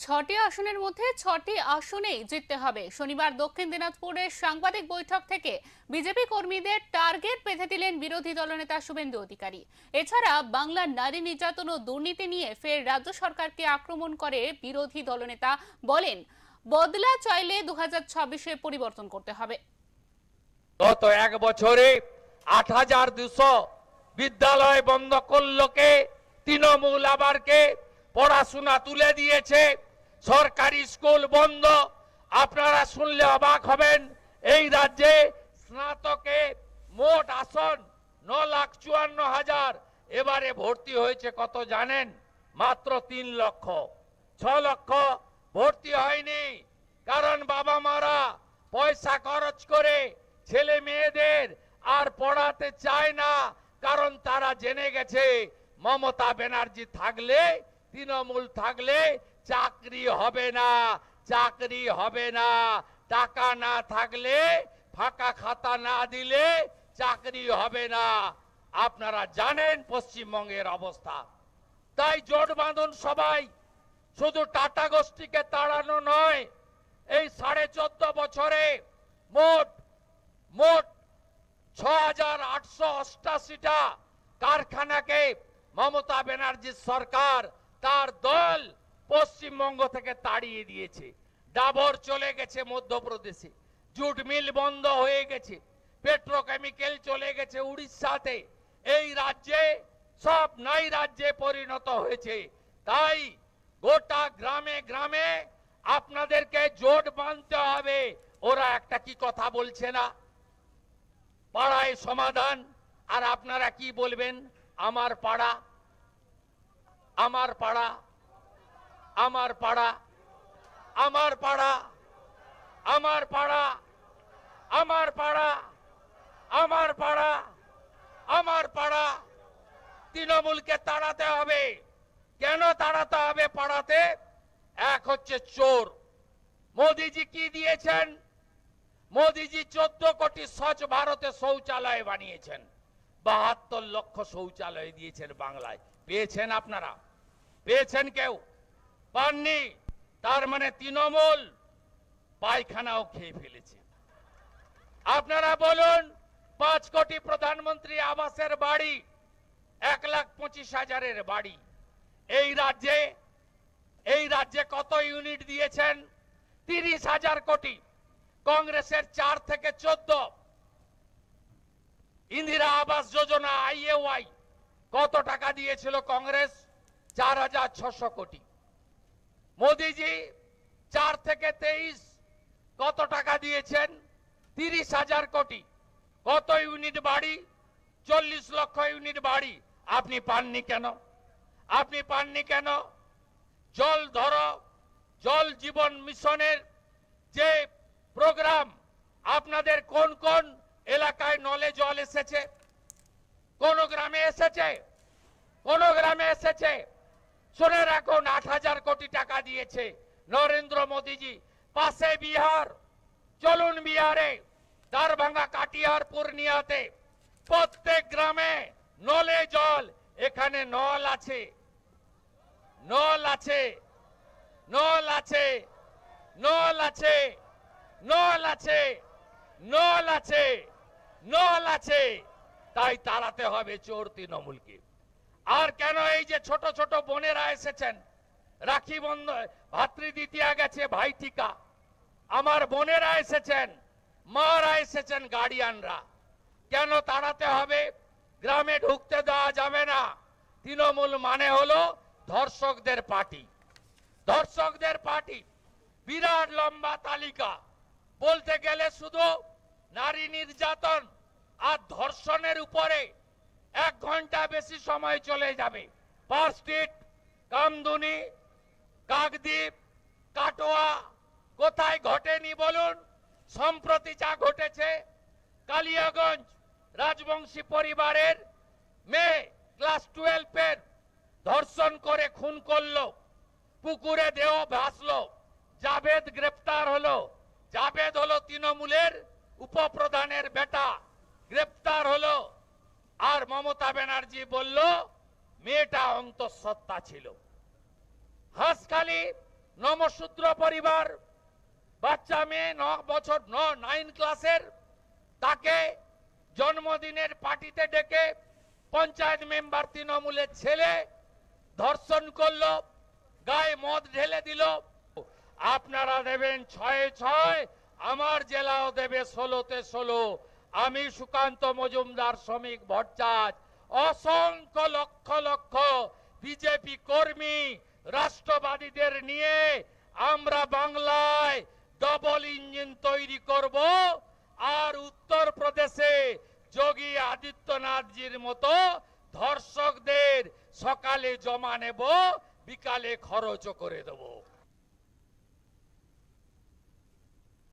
ছটি আসনের মধ্যে ছটি আসনেই জিততে হবে। শনিবার দক্ষিণ দিনাজপুরের সাংবাদিক বৈঠক থেকে বিজেপি কর্মীদের টার্গেট বেঁধে দিলেন বিরোধী দলনেতা শুভেন্দু অধিকারী। এছাড়া বাংলার নারী নির্যাতন ও দুর্নীতি নিয়ে ফের রাজ্য সরকারকে আক্রমণ করে বিরোধী দলনেতা। বলেন, বদলা চাইলে 2026-এ পরিবর্তন করতে হবে। গত এক বছরে ৮,২০০ বিদ্যালয় বন্ধ করলো কে? তৃণমূল আবার কে? পড়াশোনা তুলে দিয়েছে, সরকারি স্কুল বন্ধ। আপনারা শুনলে অবাক হবেন, এই রাজ্যে স্নাতকে মোট আসন ৯,৫৪,০০০। এবারে ভর্তি হয়েছে কত জানেন? মাত্র ৩ লক্ষ। ৬ লক্ষ ভর্তি হয়নি, কারণ বাবা মারা পয়সা খরচ করে ছেলে মেয়েদের আর পড়াতে চায় না, কারণ তারা জেনে গেছে মমতা ব্যানার্জি থাকলে, তৃণমূল থাকলে চাকরি হবে না, চাকরি হবে না। টাকা না থাকলে, ফাঁকা খাতা না দিলে চাকরি হবে না। আপনারা জানেন পশ্চিমবঙ্গের অবস্থা। তাই জোট বাঁধুন সবাই। শুধু টাটা গোষ্ঠীকে তাড়ানো নয়, এই 14.5 বছরে মোট 6,888টা কারখানাকে মমতা ব্যানার্জির সরকার, তার দল পশ্চিমবঙ্গ থেকে তাড়িয়ে দিয়েছে। ডাবর চলে গেছে মধ্যপ্রদেশে, জুট মিল বন্ধ হয়ে গেছে, পেট্রোকেমিক্যাল চলে গেছে উড়িষ্যাতে। এই রাজ্যে সব নাই রাজ্যে পরিণত হয়েছে। তাই গোটা গ্রামে গ্রামে আপনাদেরকে জোট বাঁধতে হবে। ওরা একটা কি কথা বলছে না, পাড়ায় সমাধান। আর আপনারা কি বলবেন? আমার পাড়া, আমার পাড়া, আমার পাড়া, আমার পাড়া, আমার পাড়া, আমার পাড়া, আমার পাড়া, আমার পাড়া। তৃণমূলকে তাড়াতে হবে। কেন তাড়াতে হবে পাড়াতে? এক হচ্ছে চোর। মোদিজি কি দিয়েছেন? মোদিজি 14 কোটি স্বচ্ছ ভারতে শৌচালয় বানিয়েছেন, 72 লক্ষ শৌচালয় দিয়েছেন বাংলায়। পেয়েছেন আপনারা? পেয়েছেন কেউ? পাননি। তার মানে তৃণমূল পায়খানাও খেয়ে ফেলেছে। আপনারা বলুন, 5 কোটি প্রধানমন্ত্রী আবাসের বাড়ি, 1,25,000-এর বাড়ি এই রাজ্যে কত ইউনিট দিয়েছেন? 30,000 কোটি। কংগ্রেসের 4 থেকে 14। ইন্দিরা আবাস যোজনা IAY কত টাকা দিয়েছিল কংগ্রেস? 4,600 কোটি। মোদিজি 4 থেকে 23 কত টাকা দিয়েছেন? 30,000 কোটি। কত ইউনিট বাড়ি? 40 লক্ষ ইউনিট বাড়ি। আপনি পাননি কেন? আপনি পাননি কেন? জল ধরো, জল জীবন মিশনের যে প্রোগ্রাম, আপনাদের কোন কোন এলাকায় নলে জল এসেছে? কোন গ্রামে এসেছে? কোন গ্রামে এসেছে? শুনে রাখুন, 8,000 কোটি টাকা দিয়েছে নরেন্দ্র মোদীজি। পাশে বিহার, চলুন বিহারে, দারভাঙ্গা, কাটিহার, পূর্ণিয়াতে প্রত্যেক গ্রামে নলে জল। এখানে নল আছে, নল আছে, নল আছে, নল আছে, নল আছে, নল আছে, নল আছে। তাই তাড়াতে হবে চোর তৃণমূলকে। আর কেন এই যে ছোট ছোট বোনেরা এসেছেন, রাখি বন্ধন, ভাতৃদ্বিতীয়া গেছে, ভাইটিকা, আমার বোনেরা এসেছেন, মারা এসেছেন, গার্ডিয়ানরা। কেন তাড়াতে হবে? গ্রামে ঢুকতে দেওয়া যাবে না। তৃণমূল মানে হলো ধর্ষকদের পার্টি, ধর্ষকদের পার্টি। বিরাট লম্বা তালিকা, বলতে গেলে শুধু নারী নির্যাতন আর ধর্ষণের উপরে 1 ঘন্টা বেশি সময় চলে যাবে। পার্ক স্ট্রিট, কামদুনি, কাকদ্বীপ, কাটোয়া, কোথায় ঘটেনি বলুন? সম্প্রতি যা ঘটেছে, কালিয়াগঞ্জ রাজবংশী পরিবারের মেয়ে ক্লাস 12-এর ধর্ষণ করে খুন করলো, পুকুরে দেহ ভাসলো, জাভেদ গ্রেপ্তার হলো। জাভেদ হলো তৃণমূলের উপপ্রধানের বেটা, গ্রেপ্তার হলো। আর মমতা ব্যানার্জি বলল মেয়েটা অন্তঃসত্ত্বা ছিল। হাঁসখালি নমশূদ্র পরিবার বাচ্চা মেয়ে 9 বছর 9 ক্লাসের, তাকে জন্মদিনের পার্টিতে ডেকে পঞ্চায়েত মেম্বার তৃণমূলের ছেলে ধর্ষণ করলো, গায়ে মদ ঢেলে দিল। আপনারা দেবেন 6-6, আমার জেলাও দেবে 16-তে 16। আমি সুকান্ত মজুমদার, শ্রমিক ভট্টাচার্য, অসংখ্য লক্ষ লক্ষ বিজেপি কর্মী রাষ্ট্রবাদীদের নিয়ে আমরা বাংলায় ডবল ইঞ্জিন তৈরি করব, আর উত্তরপ্রদেশে যোগী আদিত্যনাথজির মতো ধর্ষকদের সকালে জমা নেব, বিকালে খরচ করে দেব।